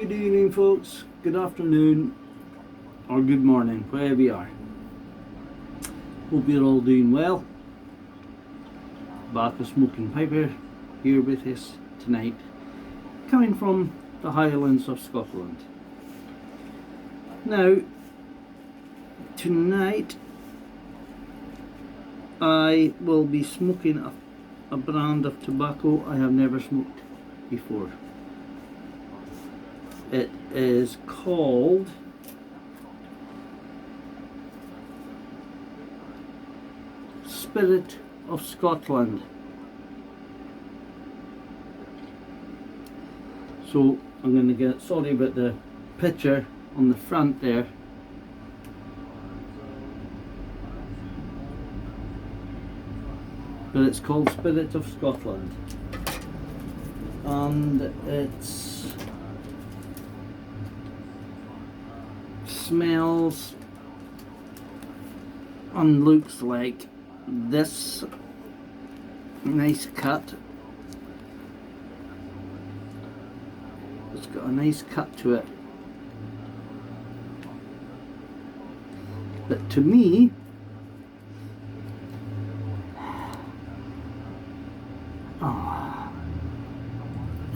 Good evening, folks. Good afternoon, or good morning, wherever you are. Hope you're all doing well. Back with Smoking Piper here with us tonight, coming from the Highlands of Scotland. Now, tonight I will be smoking a brand of tobacco I have never smoked before. It is called Spirit of Scotland. So I'm going to get, sorry about the picture on the front there. But it's called Spirit of Scotland. And it's smells and looks like this. Nice cut. It's got a nice cut to it. But to me,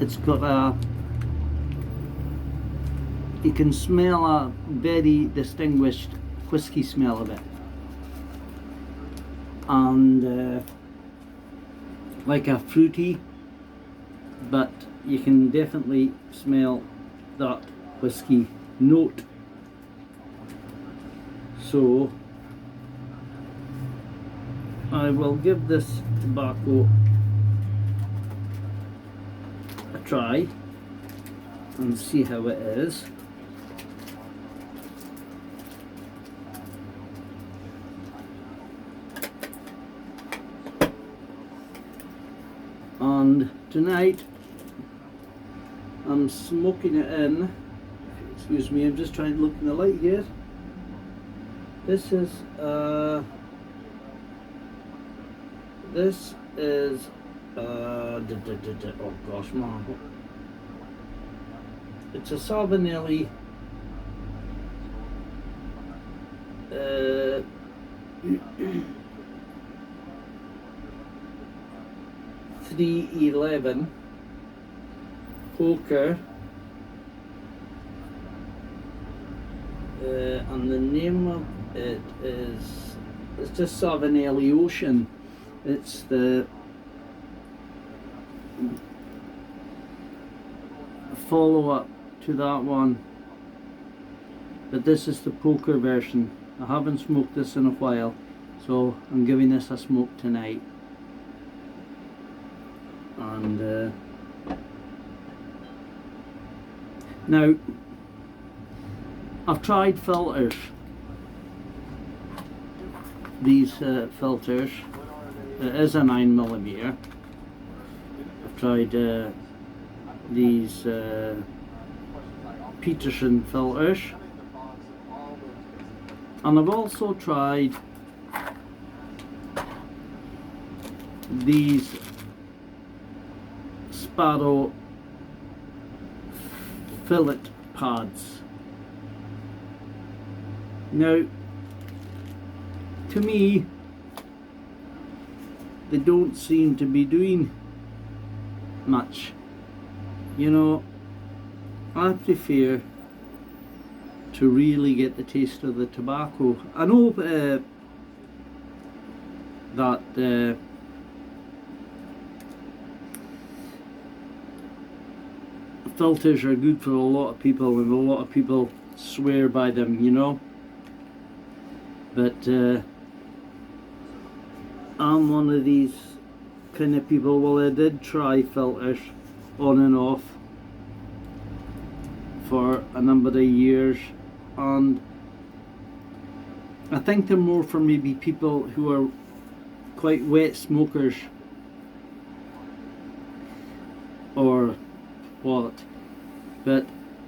it's got a, you can smell a very distinguished whiskey smell of it, and like a fruity, but you can definitely smell that whiskey note. So I will give this tobacco a try and see how it is. And tonight I'm smoking it in, excuse me, I'm just trying to look in the light here. This is oh gosh, man, it's a Savinelli 311 Poker, and the name of it is, it's just Savinelli Ocean. It's the follow-up to that one, but this is the poker version. I haven't smoked this in a while, so I'm giving this a smoke tonight. And now I've tried filters, these filters. It is a 9mm. I've tried these Peterson filters, and I've also tried these Sparrow fillet pads. Now, to me, they don't seem to be doing much. You know, I prefer to really get the taste of the tobacco. I know that filters are good for a lot of people, and a lot of people swear by them, you know. But I'm one of these kind of people. Well, I did try filters on and off for a number of years, and I think they're more for maybe people who are quite wet smokers or what, but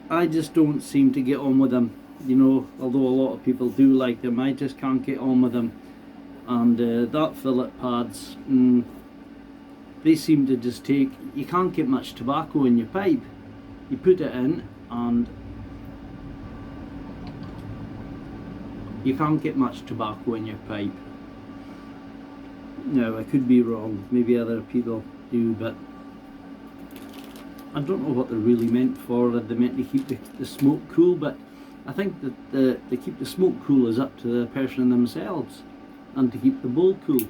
I just don't seem to get on with them, you know. Although a lot of people do like them, I just can't get on with them. And that fillet pads, they seem to just take, you can't get much tobacco in your pipe. You put it in and you can't get much tobacco in your pipe. Now, I could be wrong, maybe other people do, but I don't know what they're really meant for. They meant to keep the smoke cool, but I think that to keep the smoke cool is up to the person themselves, and to keep the bowl cool.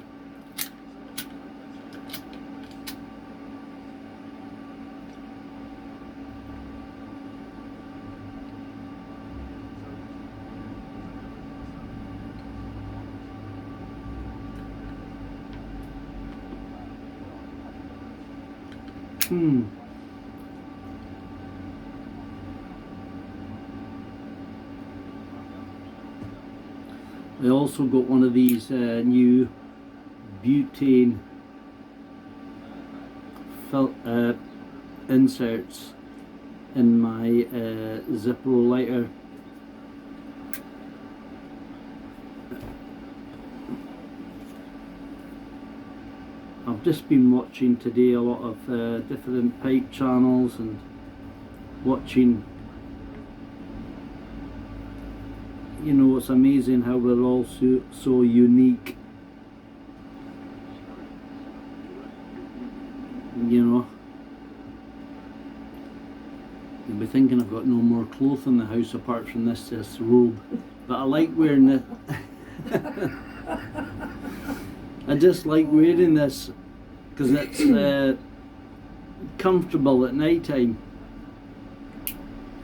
I also got one of these new butane inserts in my Zippo lighter. I've just been watching today a lot of different pipe channels and watching, you know, it's amazing how we're all so unique, you know. You'll be thinking I've got no more clothes in the house apart from this robe, but I like wearing it. I just like wearing this because it's comfortable at night time.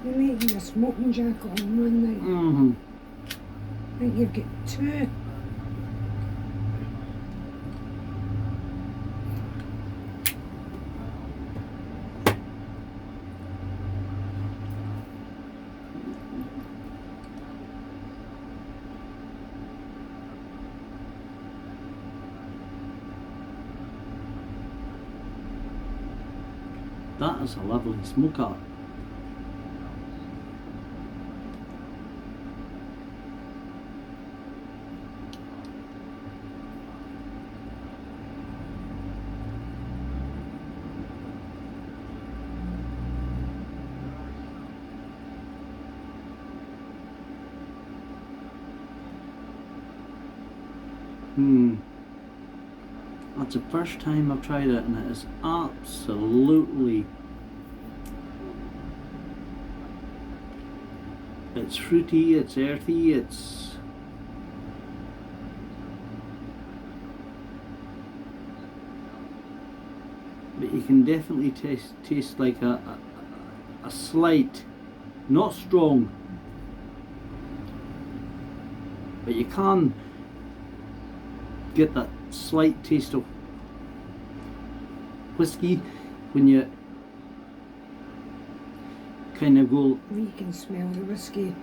You're making a smoking jacket on one night. I think you've got two. That is a lovely smoker. That's the first time I've tried it, and it is absolutely, it's fruity, it's earthy, but you can definitely taste like a slight, not strong, but you can get that slight taste of whiskey when you kind of go. You can smell the whiskey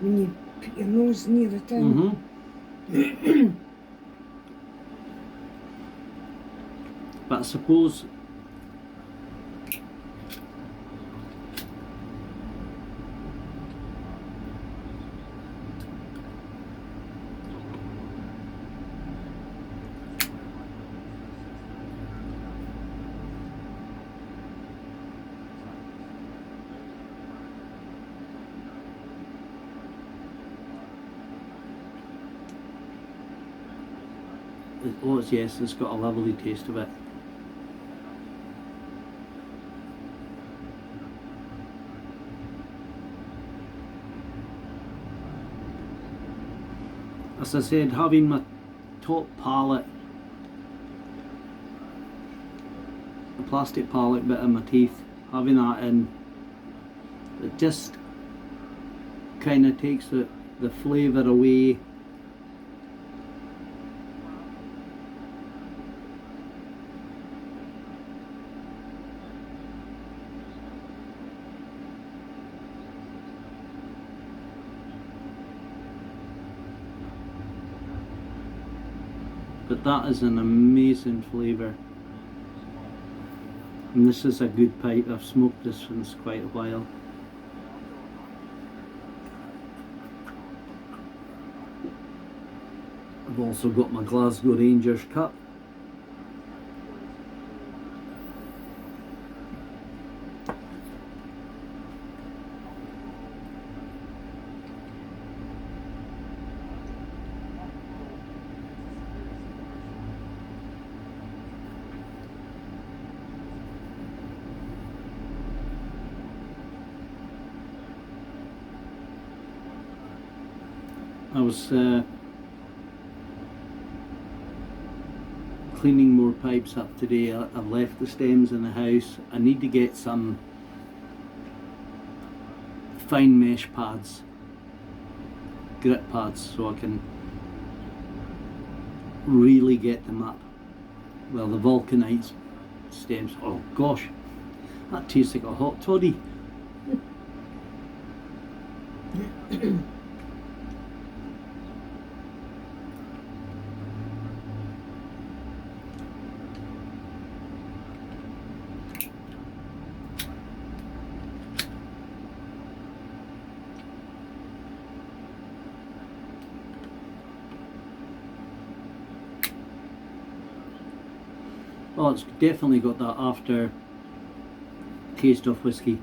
when you put your nose near the tin. But I suppose yes, it's got a lovely taste of it. As I said, having my top palette, a plastic palette bit in my teeth, having that in, it just kind of takes the flavour away. But that is an amazing flavour, and this is a good pipe. I've smoked this since quite a while. I've also got my Glasgow Rangers cup. I was cleaning more pipes up today. I've left the stems in the house. I need to get some fine mesh pads, grit pads, so I can really get them up. Well, the vulcanite stems, oh gosh, that tastes like a hot toddy. Oh, it's definitely got that after taste of whiskey.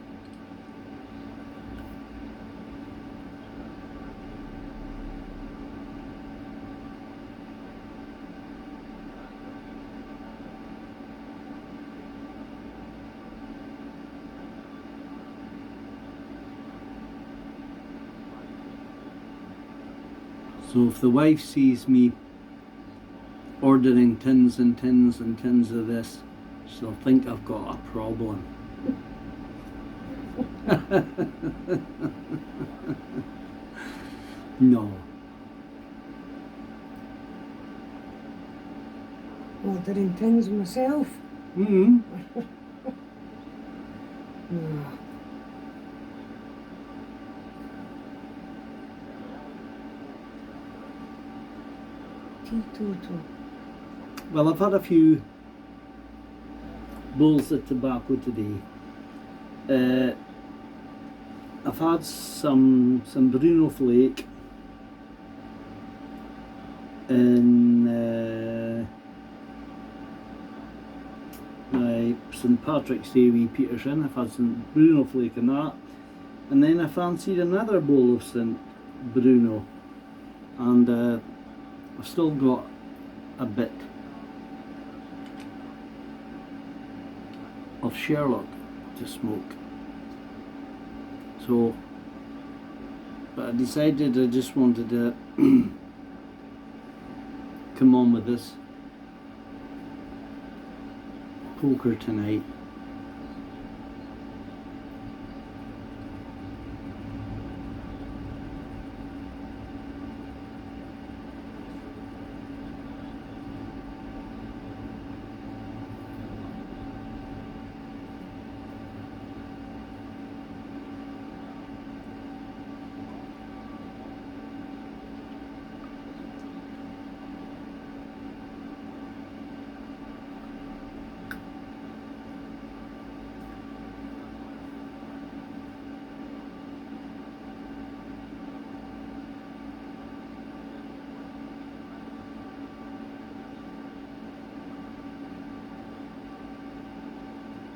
So if the wife sees me ordering tins and tins and tins of this, she'll think I've got a problem. No. Ordering things myself. Mm-hmm. No. Teetotal. Well, I've had a few bowls of tobacco today. I've had some Bruno Flake in my St Patrick's Day wee Peterson. I've had some Bruno Flake in that, and then I fancied another bowl of St Bruno, and I've still got a bit of Sherlock to smoke. So, but I decided I just wanted to come on with this poker tonight.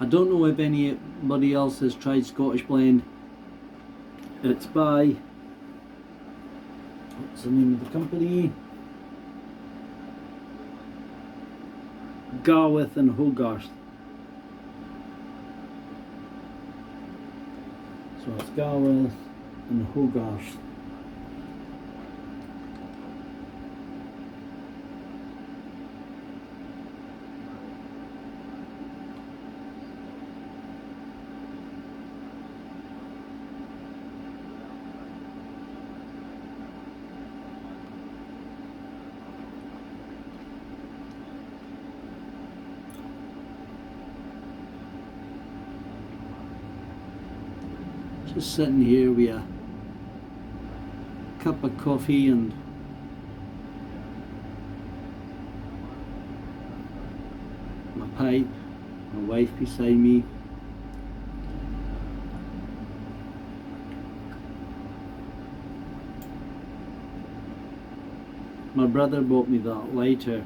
I don't know if anybody else has tried Scottish Blend. It's by, what's the name of the company? Garwith and Hogarth. So it's Garwith and Hogarth. Just sitting here with a cup of coffee and my pipe, my wife beside me. My brother bought me that lighter.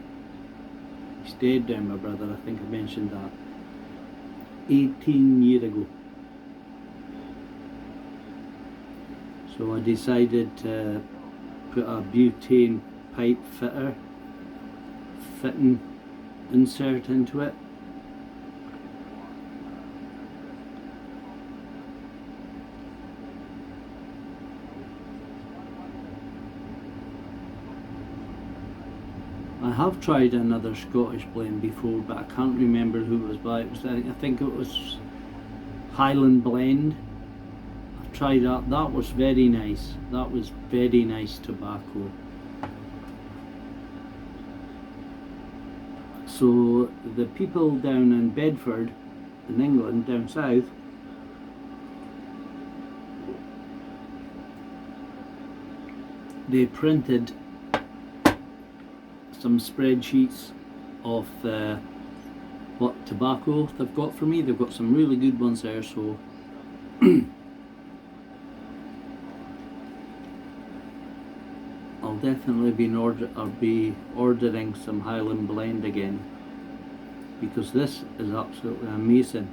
He's dead now, my brother, I think I mentioned that. 18 years ago. So I decided to put a butane pipe fitting insert into it. have tried another Scottish blend before, but I can't remember who it was by. I think it was Highland Blend. I've tried that. That was very nice. That was very nice tobacco. So the people down in Bedford, in England, down south, they printed some spreadsheets of what tobacco they've got for me. They've got some really good ones there, so I'll definitely be ordering some Highland Blend again, because this is absolutely amazing.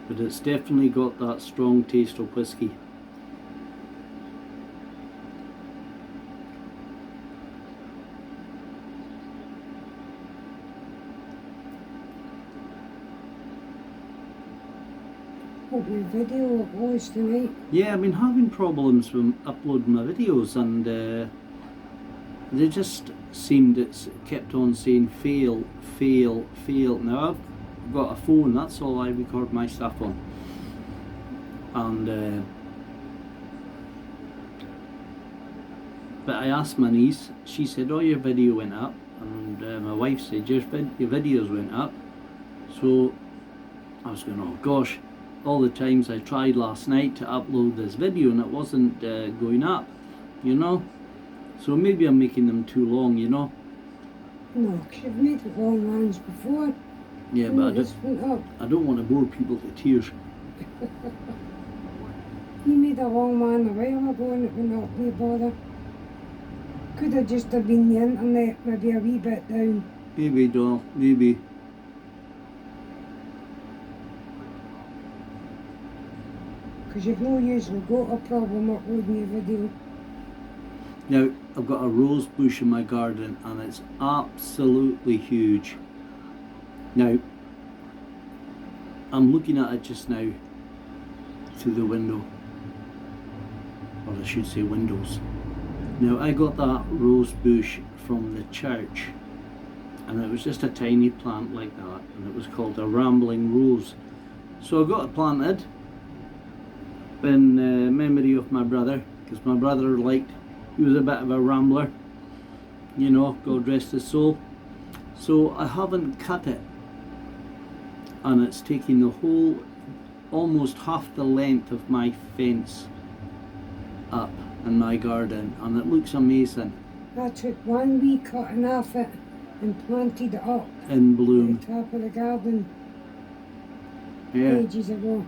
But it's definitely got that strong taste of whiskey. Hope your video uploads tonight. Yeah, I've been having problems with uploading my videos, and they just seemed, it's kept on saying fail, fail, fail. Now I've got a phone, that's all I record my stuff on, and but I asked my niece, she said, oh, your video went up, and my wife said, your videos went up. So I was going, oh gosh, all the times I tried last night to upload this video and it wasn't going up, you know. So maybe I'm making them too long, you know. No, 'cause you've made it long ones before. Yeah, And but it just went up. I don't want to bore people to tears. You made a long one a while ago and it went up, no bother. Could have just have been the internet, maybe a wee bit down. Maybe, doll, maybe. Because you've no usually got a problem uploading your video. Now, I've got a rose bush in my garden and it's absolutely huge. Now, I'm looking at it just now through the window, or I should say windows. Now, I got that rose bush from the church, and it was just a tiny plant like that, and it was called a rambling rose. So I got it planted in memory of my brother, because my brother he was a bit of a rambler, you know, God rest his soul. So I haven't cut it, and it's taking the whole, almost half the length of my fence up in my garden, and it looks amazing. I took one wee cutting off it and planted it up In bloom. at the top of the garden Yeah. ages ago.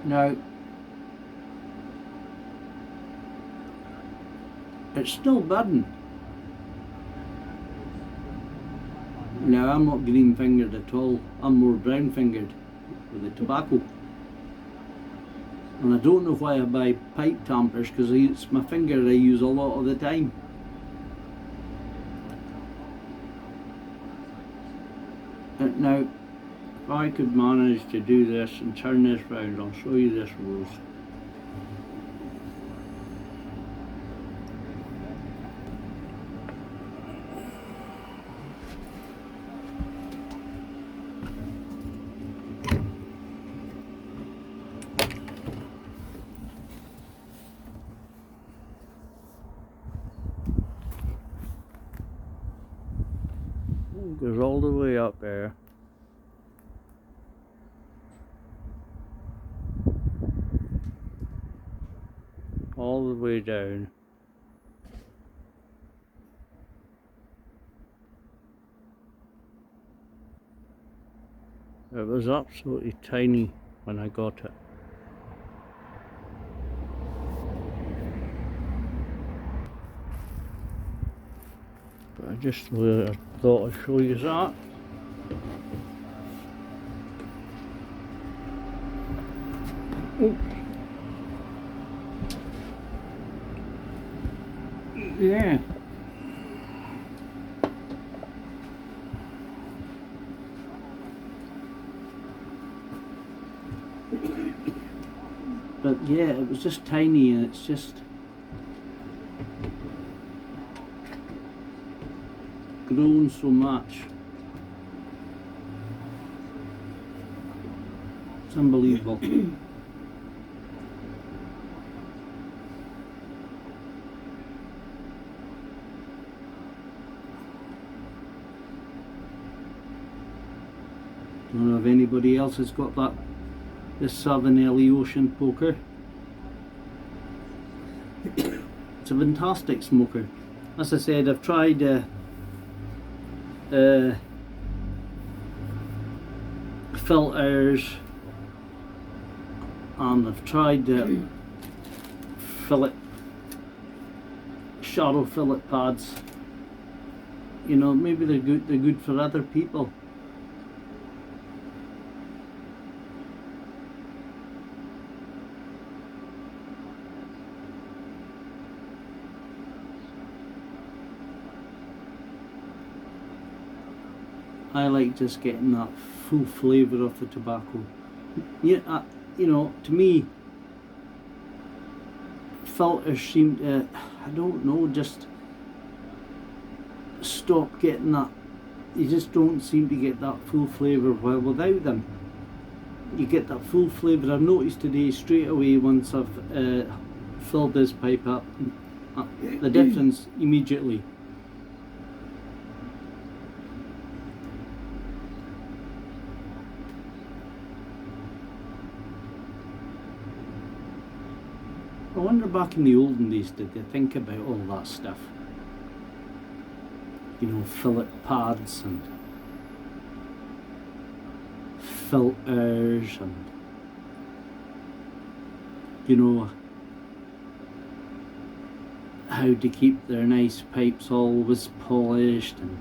Now, it's still budding. Now, I'm not green fingered at all. I'm more brown fingered with the tobacco. And I don't know why I buy pipe tampers, because it's my finger I use a lot of the time. Now, if I could manage to do this and turn this round, I'll show you this rose. It goes all the way up there. All the way down. It was absolutely tiny when I got it. But I just thought I'd show you that. Oops. Yeah. But yeah, it was just tiny, and it's just grown so much. It's unbelievable. I don't know if anybody else has got that, this Savinelli Ocean poker. It's a fantastic smoker. As I said, I've tried filters, and I've tried fillet, shadow fillet pads. You know, maybe they're good for other people. I like just getting that full flavour of the tobacco. Yeah, you know, to me, filters seem to, I don't know, just stop getting that. You just don't seem to get that full flavour. While without them, you get that full flavour. I've noticed today straight away once I've filled this pipe up, the difference immediately. I wonder back in the olden days, did they think about all that stuff? You know, fillet pads and filters and, you know, how to keep their nice pipes always polished and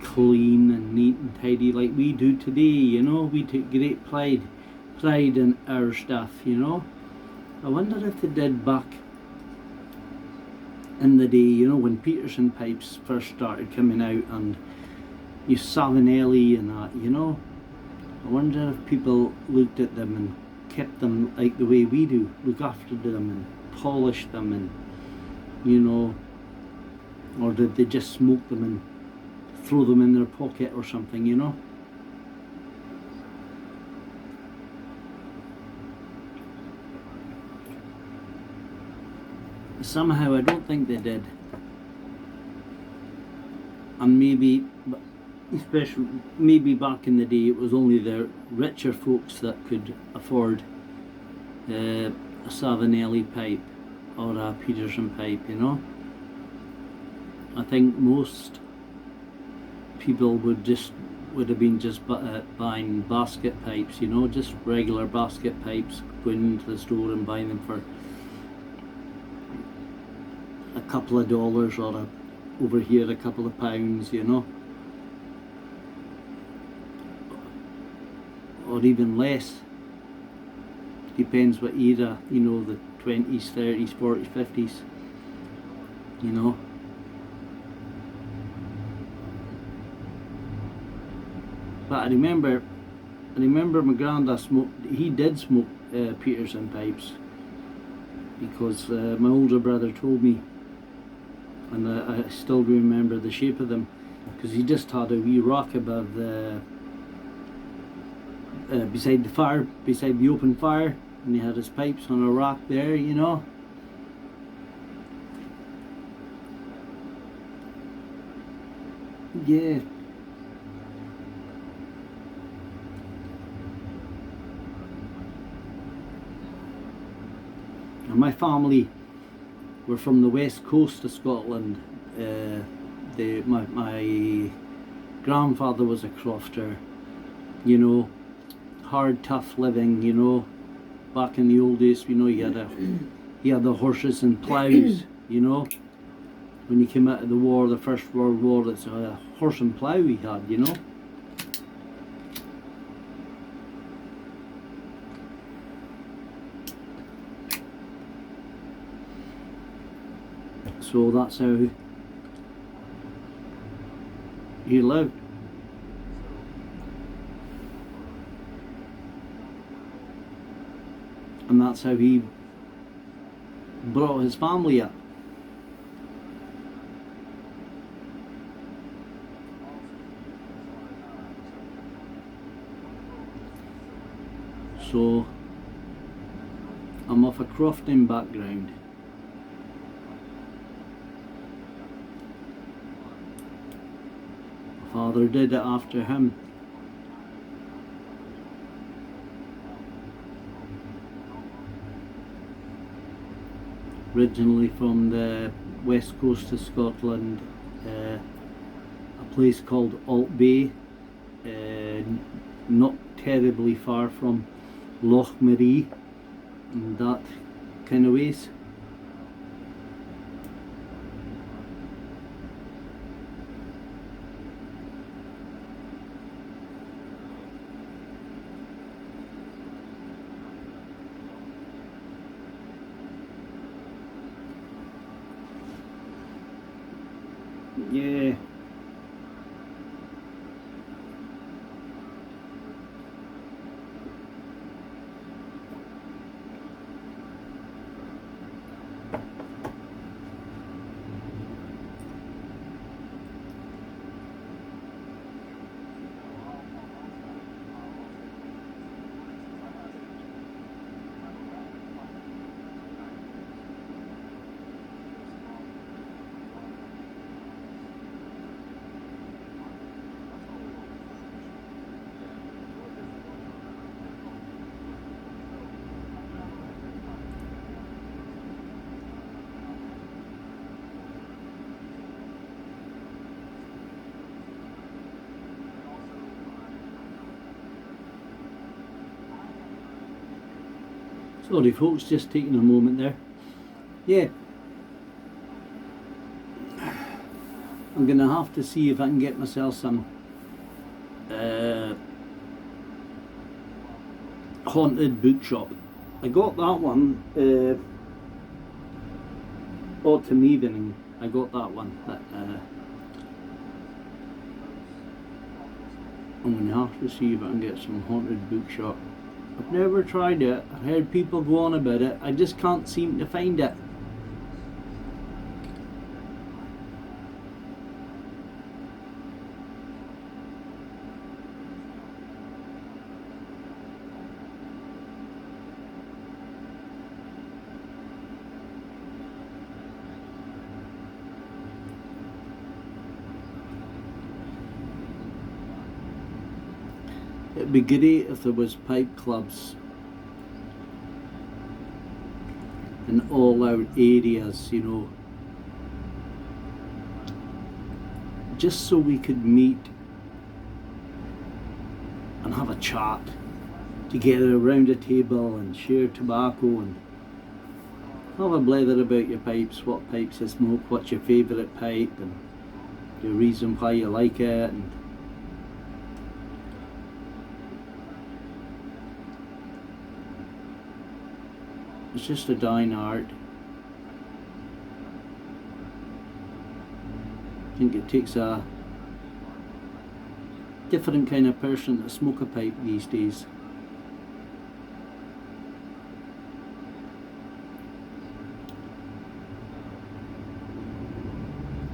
clean and neat and tidy like we do today, you know. We take great pride in our stuff, you know. I wonder if they did back in the day, you know, when Peterson pipes first started coming out and you Savinelli and that, you know. I wonder if people looked at them and kept them like the way we do, look after them and polish them, and, you know, or did they just smoke them and throw them in their pocket or something, you know. Somehow I don't think they did, and maybe, especially maybe back in the day, it was only the richer folks that could afford a Savinelli pipe or a Peterson pipe, you know. I think most people would have been just buying basket pipes, you know, just regular basket pipes, going into the store and buying them for a couple of dollars, or over here a couple of pounds, you know, or even less. Depends what era, you know, the 20s, 30s, 40s, 50s, you know. But I remember my granddad smoked. He did smoke Peterson pipes, because my older brother told me, and I still remember the shape of them, because he just had a wee rock above the beside the fire, beside the open fire, and he had his pipes on a rock there, you know. Yeah. And my family were from the west coast of Scotland. My grandfather was a crofter, you know, hard, tough living, you know. Back in the old days, you know, he had the horses and ploughs, you know. When he came out of the war, the First World War, it's a horse and plough he had, you know. So that's how he lived. and that's how he brought his family up. So I'm of a crofting background. My father did it after him. Originally from the west coast of Scotland, a place called Alt Bay, not terribly far from Loch Marie and that kind of ways. Yeah. Sorry folks, just taking a moment there. Yeah, I'm gonna have to see if I can get myself some haunted bookshop. I got that one autumn evening. I got that one. I'm gonna have to see if I can get some haunted bookshop. I've never tried it. I've heard people go on about it. I just can't seem to find it. It'd be great if there was pipe clubs in all our areas, you know, just so we could meet and have a chat together around a table and share tobacco and have a blather about your pipes, what pipes you smoke, what's your favourite pipe and the reason why you like it. And it's just a dying art. I think it takes a different kind of person to smoke a pipe these days.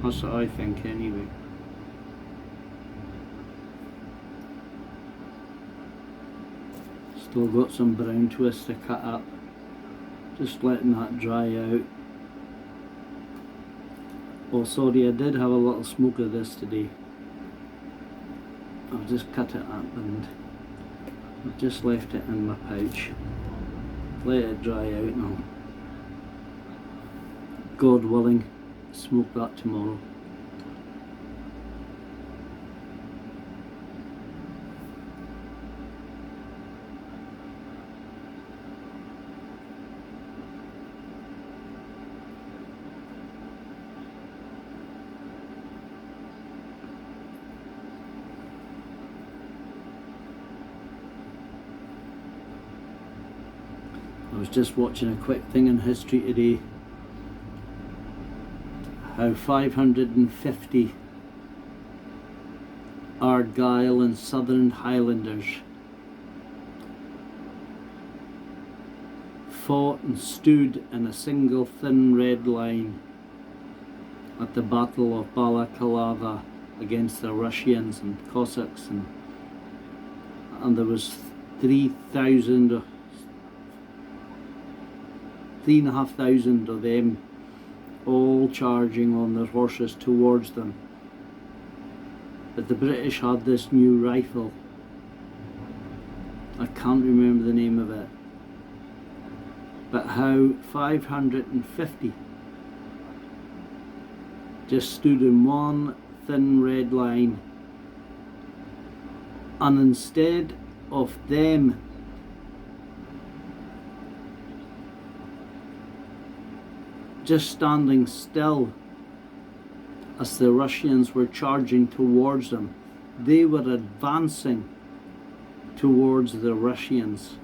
That's what I think anyway. Still got some brown twist to cut up. Just letting that dry out. Oh sorry, I did have a little smoke of this today. I've just cut it up and I've just left it in my pouch. Let it dry out and I'll, God willing, smoke that tomorrow. I was just watching a quick thing in history today, how 550 Argyll and Southern Highlanders fought and stood in a single thin red line at the Battle of Balaklava against the Russians and Cossacks, and there was 3,500 of them all charging on their horses towards them. But the British had this new rifle. I can't remember the name of it. But how 550 just stood in one thin red line, and instead of them just standing still as the Russians were charging towards them, they were advancing towards the Russians.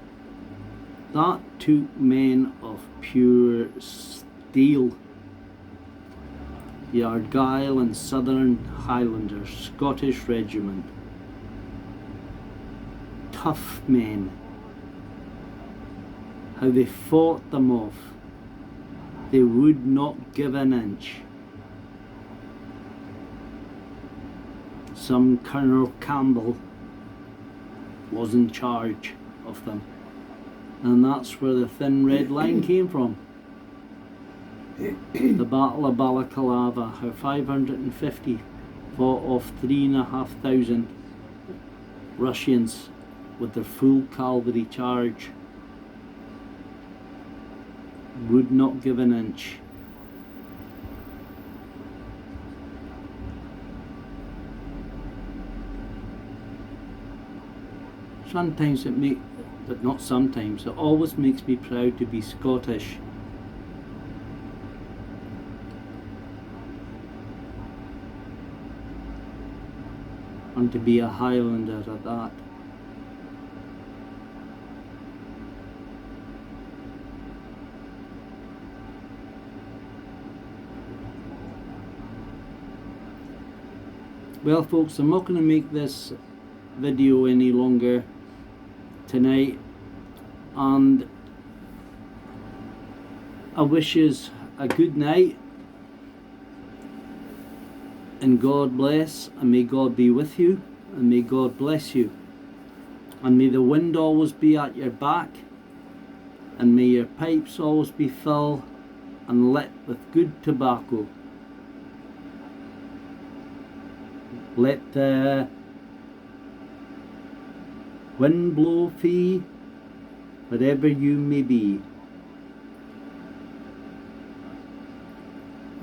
That took men of pure steel. The Argyll and Southern Highlanders, Scottish Regiment. Tough men. How they fought them off. They would not give an inch. Some Colonel Campbell was in charge of them. And that's where the thin red line came from. The Battle of Balaklava, how 550 fought off 3,500 Russians with their full cavalry charge. Would not give an inch. Sometimes but not sometimes, it always makes me proud to be Scottish. And to be a Highlander at that. Well folks, I'm not going to make this video any longer tonight, and I wish you a good night, and God bless, and may God be with you, and may God bless you, and may the wind always be at your back, and may your pipes always be filled and lit with good tobacco. Let the wind blow free wherever you may be.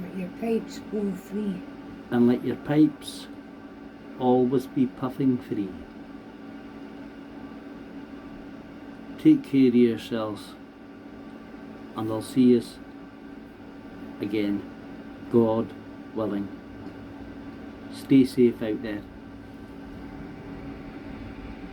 Let your pipes go free. And let your pipes always be puffing free. Take care of yourselves, and I'll see you again, God willing. Stay safe out there.